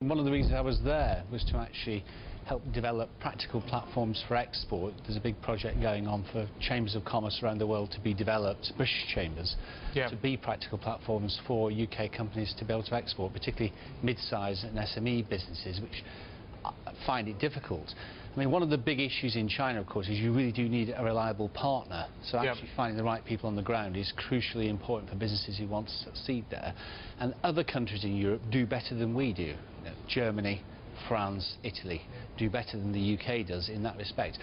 One of the reasons I was there was to actually help develop practical platforms for export. There's a big project going on for chambers of commerce around the world to be developed, British chambers, to be practical platforms for UK companies to be able to export, particularly mid-size and SME businesses, which find it difficult. I mean, one of the big issues in China, of course, is you really do need a reliable partner. So actually finding the right people on the ground is crucially important for businesses who want to succeed there. And other countries in Europe do better than we do. You know, Germany, France, Italy do better than the UK does in that respect.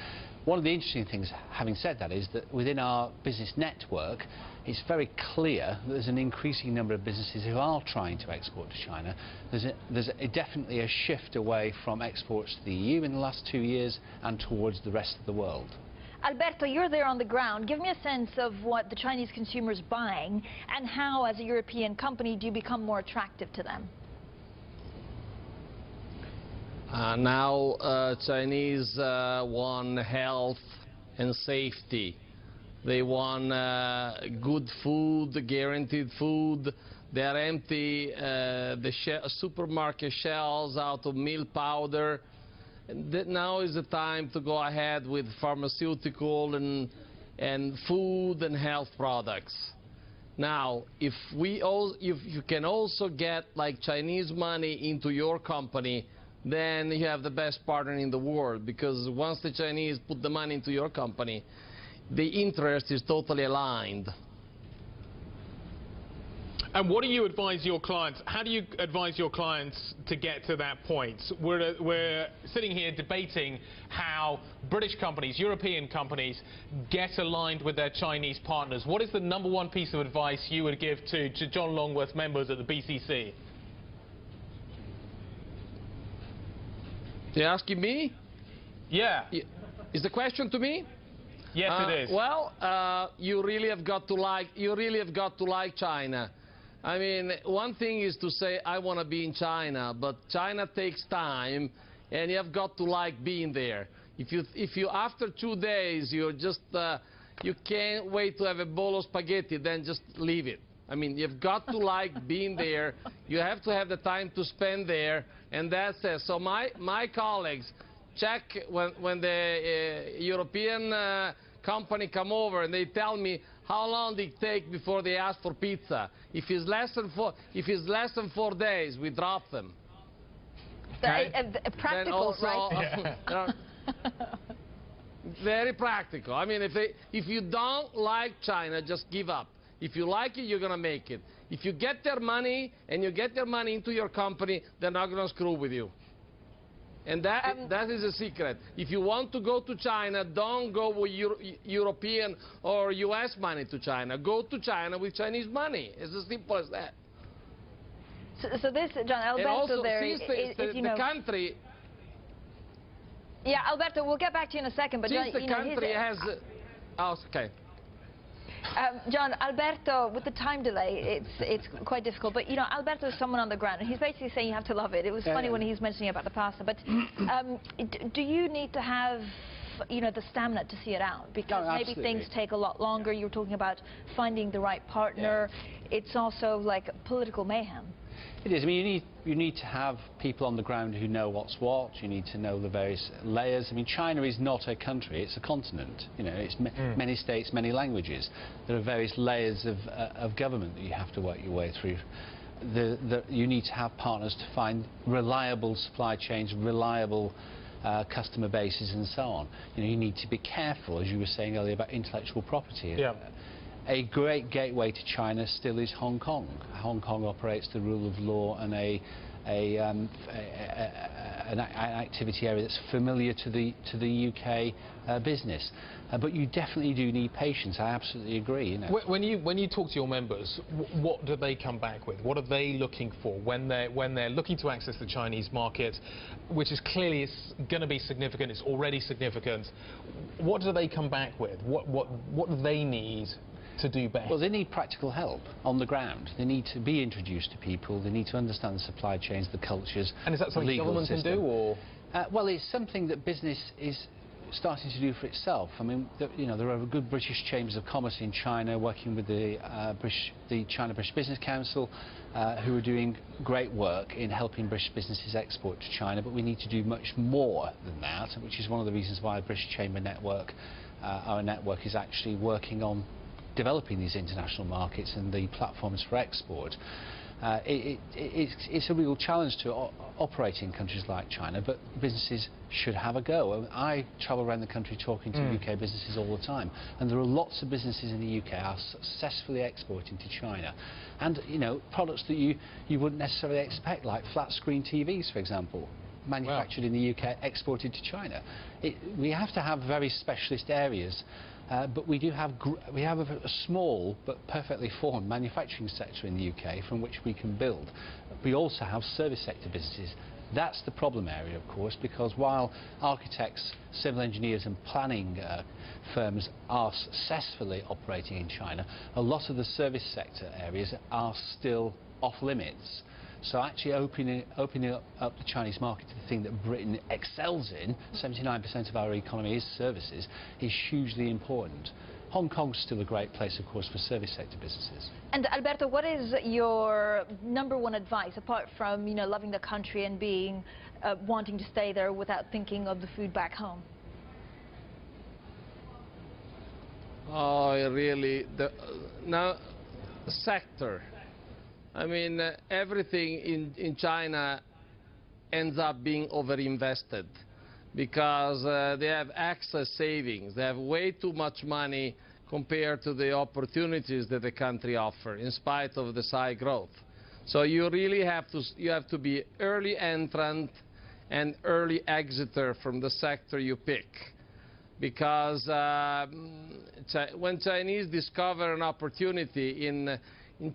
One of the interesting things, having said that, is that within our business network, it's very clear that there's an increasing number of businesses who are trying to export to China. There's definitely a shift away from exports to the EU in the last 2 years and towards the rest of the world. Alberto, you're there on the ground. Give me a sense of what the Chinese consumer is buying and how, as a European company, do you become more attractive to them? Now Chinese want health and safety. They want good food, guaranteed food. They're empty the supermarket shelves out of milk powder. Now is the time to go ahead with pharmaceutical and food and health products. Now, if you can also get like Chinese money into your company, then you have the best partner in the world, because once the Chinese put the money into your company, the interest is totally aligned. And what do you advise your clients? How do you advise your clients to get to that point? We're sitting here debating how British companies, European companies, get aligned with their Chinese partners. What is the #1 piece of advice you would give to John Longworth members at the BCC? You're asking me? Yeah. Is the question to me? Yes, it is. Well, you really have got to like China. I mean, one thing is to say I want to be in China, but China takes time, and you have got to like being there. If you after 2 days you're just you can't wait to have a bowl of spaghetti, then just leave it. I mean, you've got to like being there. You have to have the time to spend there, and that's it. So my colleagues check when the European company come over and they tell me how long it take before they ask for pizza. If it's less than 4 days, we drop them. Okay? Practical, also, right? Very practical. I mean, if you don't like China, just give up. If you like it, you're going to make it. If you get their money and you get their money into your company, they're not going to screw with you. And that is a secret. If you want to go to China, don't go with European or US money to China. Go to China with Chinese money. It's as simple as that. So this, John, Alberto, also, there since the country... Yeah, Alberto, we'll get back to you in a second. But Since John, the country has... Oh, okay. John, Alberto, with the time delay, it's quite difficult. But, you know, Alberto is someone on the ground, and he's basically saying you have to love it. It was funny when he was mentioning about the pasta. But do you need to have, you know, the stamina to see it out? Because maybe things take a lot longer. You were talking about finding the right partner. It's also like political mayhem. It is. I mean, you need to have people on the ground who know what's what. You need to know the various layers. I mean, China is not a country; it's a continent. You know, it's many states, many languages. There are various layers of government that you have to work your way through. You need to have partners to find reliable supply chains, reliable customer bases, and so on. You know, you need to be careful, as you were saying earlier, about intellectual property. Yeah. A great gateway to China still is Hong Kong. Hong Kong operates the rule of law and an activity area that's familiar to the UK business. But you definitely do need patience. I absolutely agree. You know. When you talk to your members, what do they come back with? What are they looking for when they're looking to access the Chinese market, which is clearly going to be significant? It's already significant. What do they come back with? What do they need to do best? Well, they need practical help on the ground. They need to be introduced to people. They need to understand the supply chains, the cultures. And is that something the government can do, or? Well, it's something that business is starting to do for itself. I mean, there are good British chambers of commerce in China working with the China-British Business Council, who are doing great work in helping British businesses export to China, but we need to do much more than that, which is one of the reasons why the British Chamber Network, our network, is actually working on developing these international markets and the platforms for export. It's a real challenge to operate in countries like China, but businesses should have a go. I travel around the country talking to UK businesses all the time, and there are lots of businesses in the UK are successfully exporting to China. And, products that you wouldn't necessarily expect, like flat-screen TVs, for example, manufactured in the UK, exported to China. We have to have very specialist areas. But we have a small but perfectly formed manufacturing sector in the UK from which we can build. We also have service sector businesses. That's the problem area, of course, because while architects, civil engineers and planning firms are successfully operating in China, a lot of the service sector areas are still off limits. So actually opening up the Chinese market to the thing that Britain excels in, 79% of our economy is services, is hugely important. Hong Kong's still a great place, of course, for service sector businesses. And Alberto, what is your #1 advice, apart from loving the country and being wanting to stay there without thinking of the food back home? Oh, really? Now, sector. I mean, everything in China ends up being overinvested because they have excess savings. They have way too much money compared to the opportunities that the country offers, in spite of the high growth. So you really have to be early entrant and early exiter from the sector you pick. Because when Chinese discover an opportunity in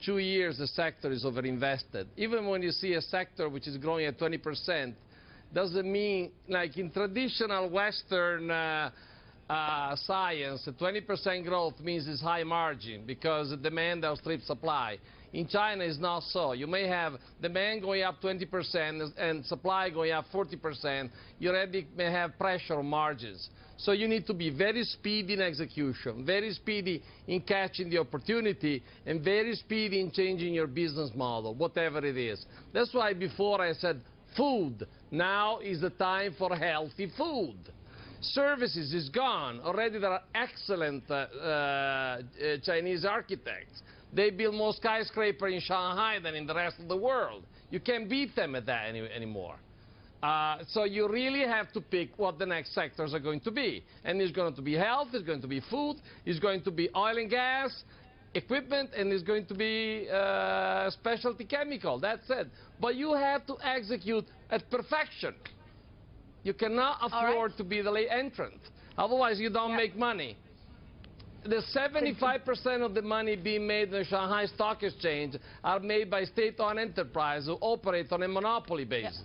2 years, the sector is overinvested. Even when you see a sector which is growing at 20%, doesn't mean, like in traditional Western science, 20% growth means it's high margin because demand outstrips supply. In China, it's not so. You may have demand going up 20% and supply going up 40%. You already may have pressure on margins. So you need to be very speedy in execution, very speedy in catching the opportunity, and very speedy in changing your business model, whatever it is. That's why before I said food. Now is the time for healthy food. Services is gone. Already there are excellent Chinese architects. They build more skyscrapers in Shanghai than in the rest of the world. You can't beat them at that anymore. So you really have to pick what the next sectors are going to be. And it's going to be health, it's going to be food, it's going to be oil and gas, equipment, and it's going to be specialty chemical. That's it. But you have to execute at perfection. You cannot afford to be the late entrant. Otherwise, you don't make money. The 75% of the money being made in the Shanghai Stock Exchange are made by state-owned enterprises who operate on a monopoly basis.